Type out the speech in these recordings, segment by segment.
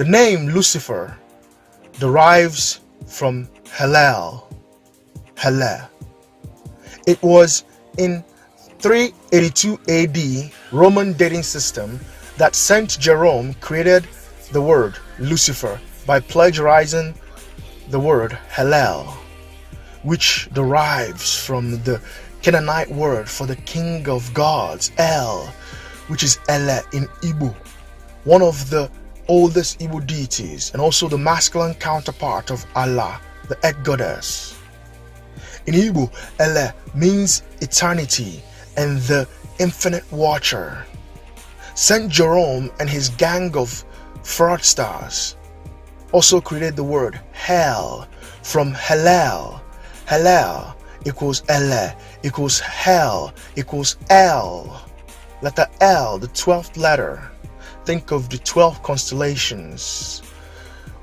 The name Lucifer derives from Hellel. It was in 382 AD Roman dating system that Saint Jerome created the word Lucifer by plagiarizing the word Hellel, which derives from the Canaanite word for the king of gods, El, which is Ele in Igbo, one of the oldest Igbo deities and also the masculine counterpart of Allah, the egg goddess. In Igbo, Ele means eternity and the infinite watcher. Saint Jerome and his gang of fraudsters also created the word hell from Hellel. Hellel equals Ele equals hell equals L. Letter L, the 12th letter. Think of the 12 constellations,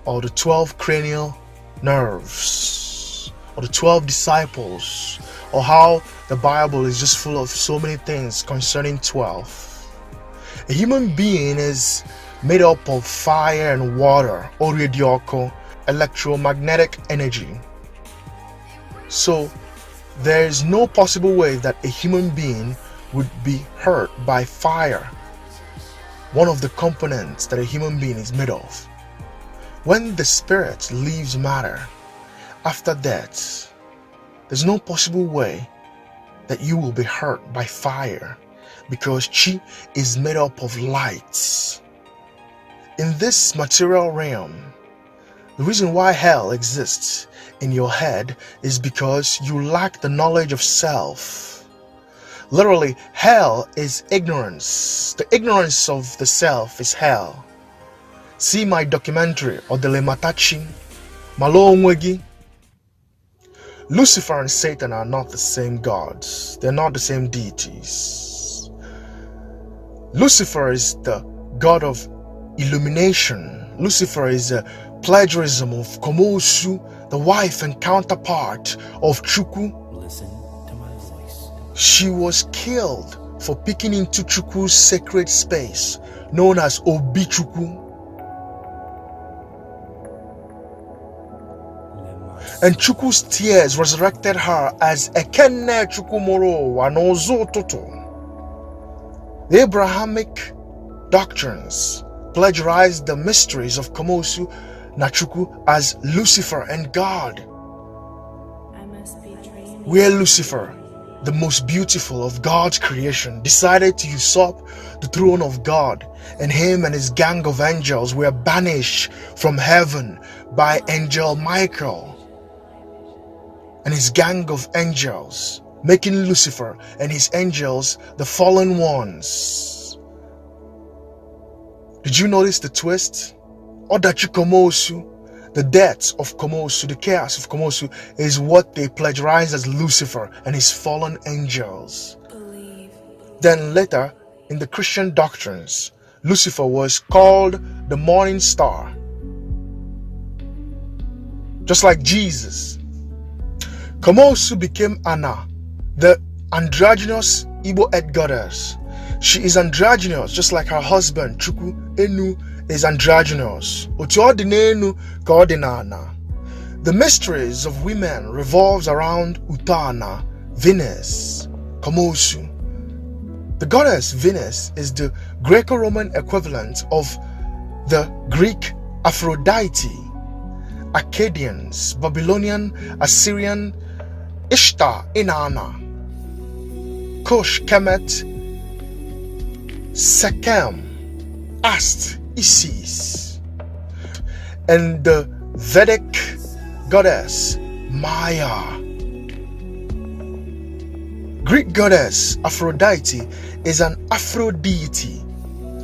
or the 12 cranial nerves, or the 12 disciples, or how the Bible is just full of so many things concerning 12. A human being is made up of fire and water, or radioko, electromagnetic energy. So there is no possible way that a human being would be hurt by fire, one of the components that a human being is made of. When the spirit leaves matter after death, there's no possible way that you will be hurt by fire, because chi is made up of light. In this material realm, the reason why hell exists in your head is because you lack the knowledge of self. Literally, hell is ignorance. The ignorance of the self is hell. See my documentary, Odele Matachi, Malo Onwegi. Lucifer and Satan are not the same gods. They're not the same deities. Lucifer is the god of illumination. Lucifer is a plagiarism of KOMOSU, the wife and counterpart of CHUKWU. She was killed for peeking into CHUKWU's sacred space, known as Obi-CHUKWU. And CHUKWU's tears resurrected her as NNE-EDE moro wanozo toto. The Abrahamic doctrines plagiarized the mysteries of KOMOSU CHUKWU as Lucifer and God. Where Lucifer, the most beautiful of God's creation, decided to usurp the throne of God, and him and his gang of angels were banished from heaven by angel Michael and his gang of angels, making Lucifer and his angels the fallen ones. Did you notice the twist? Odachi KOMOSU, the death of KOMOSU, the chaos of KOMOSU, is what they plagiarized as Lucifer and his fallen angels. Then later, in the Christian doctrines, Lucifer was called the morning star, just like Jesus. KOMOSU became Anna, the androgynous Igbo egg goddess. She is androgynous, just like her husband CHUKWU Enu is androgynous. The mysteries of women revolves around Utana, Venus, KOMOSU. The goddess Venus is the Greco-Roman equivalent of the Greek Aphrodite, Akkadians, Babylonian, Assyrian, ISHTAR, INNANA, Kush, Khemet, SEKHEM, Ast, Isis, and the Vedic goddess Maya. Greek goddess Aphrodite is an Afro-Deity.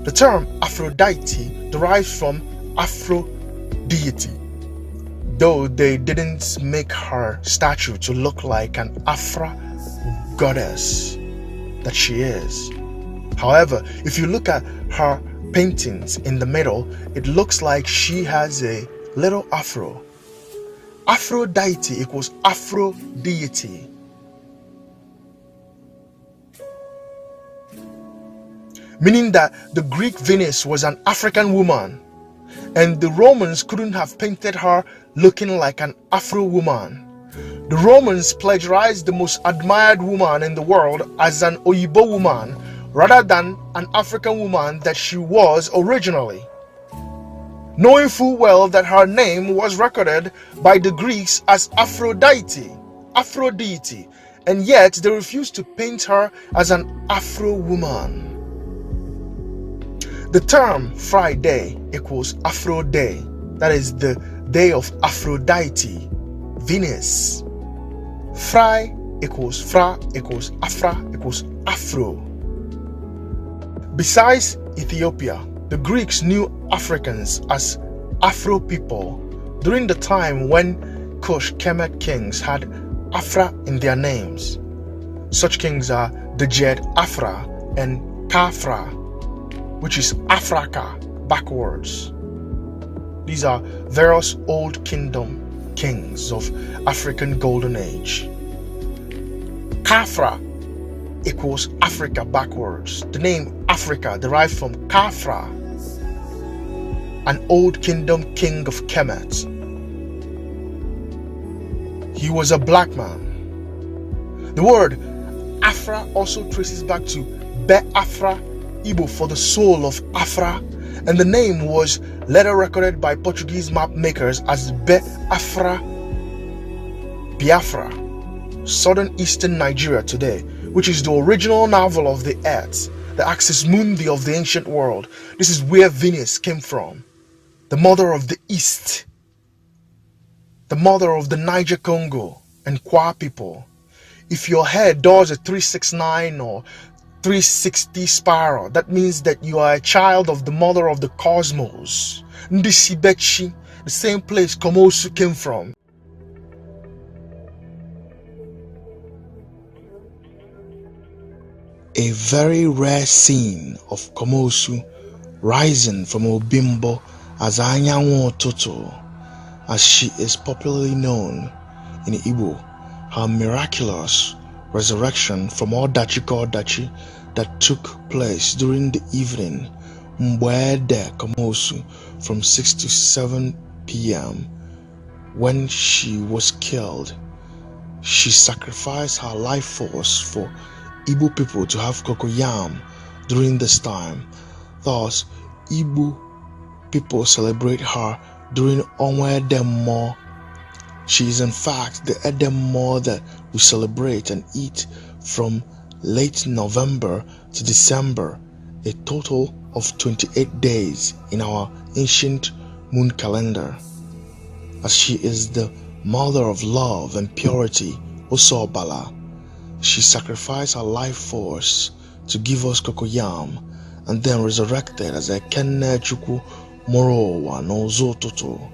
The term Aphrodite derives from Afro-Deity, though they didn't make her statue to look like an Afra goddess that she is. However, if you look at her paintings in the middle, it looks like she has a little afro. Aphrodite equals Afro-Deity. Meaning that the Greek Venus was an African woman and the Romans couldn't have painted her looking like an Afro woman. The Romans plagiarized the most admired woman in the world as an Oyibo woman rather than an African woman that she was originally, knowing full well that her name was recorded by the Greeks as Aphrodite, and yet they refused to paint her as an Afro woman. The term Friday equals Afro Day, that is the day of Aphrodite, Venus. Fra equals Afra equals Afro. Besides Ethiopia, the Greeks knew Africans as Afro people during the time when Kush Khemet kings had Afra in their names. Such kings are the Jed Afra and Khafra, which is Africa backwards. These are various old kingdom kings of African Golden Age. Khafra equals Africa backwards. The name Africa derived from Khafra, an old kingdom king of Khemet. He was a black man. The word Afra also traces back to Be Afra, Igbo for the soul of Afra, and the name was later recorded by Portuguese map makers as Be Afra, Biafra, southern eastern Nigeria today, which is the original navel of the earth, the axis mundi of the ancient world. This is where Venus came from, the mother of the east, the mother of the Niger Congo and Kwa people. If your head does a 369 or 360 spiral, that means that you are a child of the mother of the cosmos, Ndisibechi, the same place KOMOSU came from. A very rare scene of KOMOSU rising from Obimbo as ANYANWU, as she is popularly known in Igbo, her miraculous resurrection from Odachi that took place during the evening Mbwede KOMOSU from 6 to 7 p.m. when she was killed. She sacrificed her life force for Igbo people to have Cocoyam during this time. Thus, Igbo people celebrate her during ONWA. She is in fact the Edemo that we celebrate and eat from late November to December, a total of 28 days in our ancient moon calendar. As she is the mother of love and purity, Osobala, she sacrificed her life force to give us Cocoyam and then resurrected as a CHUKWU Morowa no UTUTU.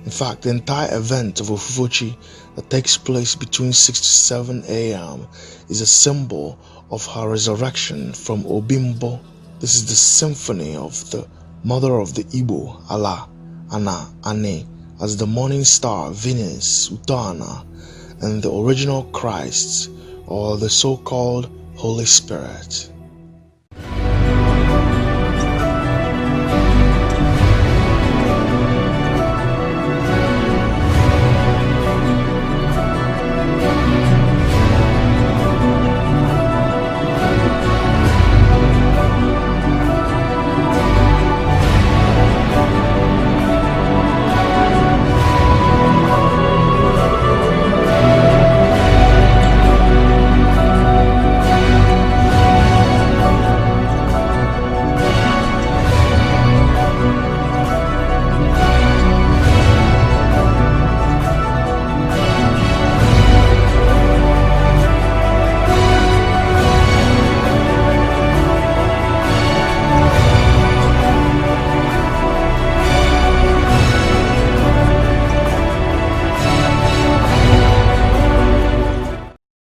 In fact, the entire event of Ofufochi that takes place between 6 to 7 a.m. is a symbol of her resurrection from Obimbo. This is the symphony of the mother of the Igbo, Allah, Ana, Ane, as the morning star, Venus, Utana, and the original Christ, or the so-called Holy Spirit.